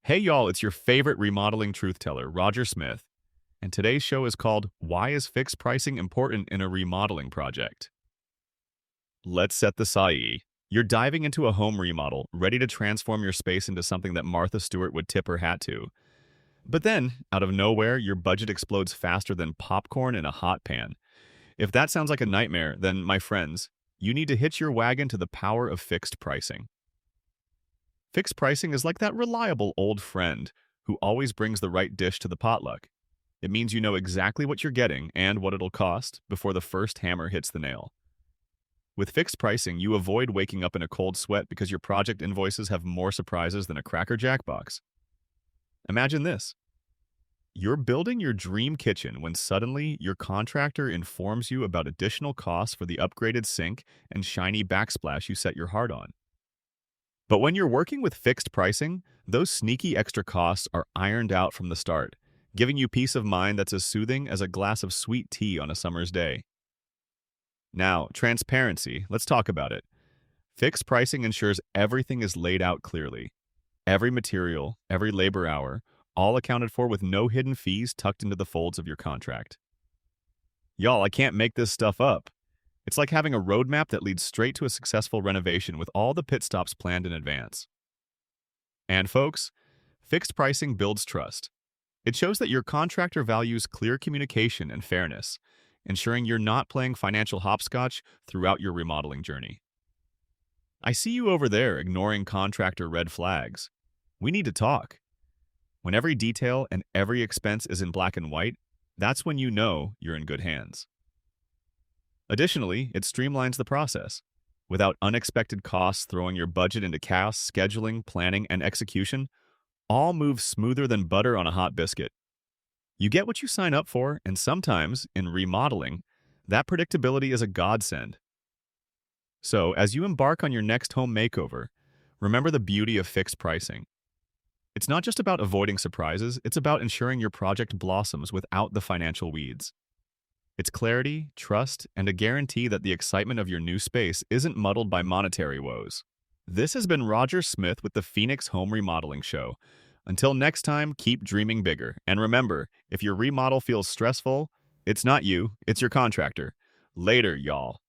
Hey y'all, it's your favorite remodeling truth teller, Roger Smith, and today's show is called Why is Fixed Pricing Important in a Remodeling Project? Let's set the sae. You're diving into a home remodel, ready to transform your space into something that Martha Stewart would tip her hat to. But then, out of nowhere, your budget explodes faster than popcorn in a hot pan. If that sounds like a nightmare, then, my friends, you need to hitch your wagon to the power of fixed pricing. Fixed pricing is like that reliable old friend who always brings the right dish to the potluck. It means you know exactly what you're getting and what it'll cost before the first hammer hits the nail. With fixed pricing, you avoid waking up in a cold sweat because your project invoices have more surprises than a Cracker Jack box. Imagine this. You're building your dream kitchen when suddenly your contractor informs you about additional costs for the upgraded sink and shiny backsplash you set your heart on. But when you're working with fixed pricing, those sneaky extra costs are ironed out from the start, giving you peace of mind that's as soothing as a glass of sweet tea on a summer's day. Now, transparency, let's talk about it. Fixed pricing ensures everything is laid out clearly. Every material, every labor hour, all accounted for with no hidden fees tucked into the folds of your contract. Y'all, I can't make this stuff up. It's like having a roadmap that leads straight to a successful renovation with all the pit stops planned in advance. And folks, fixed pricing builds trust. It shows that your contractor values clear communication and fairness, ensuring you're not playing financial hopscotch throughout your remodeling journey. I see you over there ignoring contractor red flags. We need to talk. When every detail and every expense is in black and white, that's when you know you're in good hands. Additionally, it streamlines the process. Without unexpected costs throwing your budget into chaos, scheduling, planning, and execution, all moves smoother than butter on a hot biscuit. You get what you sign up for, and sometimes, in remodeling, that predictability is a godsend. So, as you embark on your next home makeover, remember the beauty of fixed pricing. It's not just about avoiding surprises, it's about ensuring your project blossoms without the financial weeds. It's clarity, trust, and a guarantee that the excitement of your new space isn't muddled by monetary woes. This has been Roger Smith with the Phoenix Home Remodeling Show. Until next time, keep dreaming bigger. And remember, if your remodel feels stressful, it's not you, it's your contractor. Later, y'all.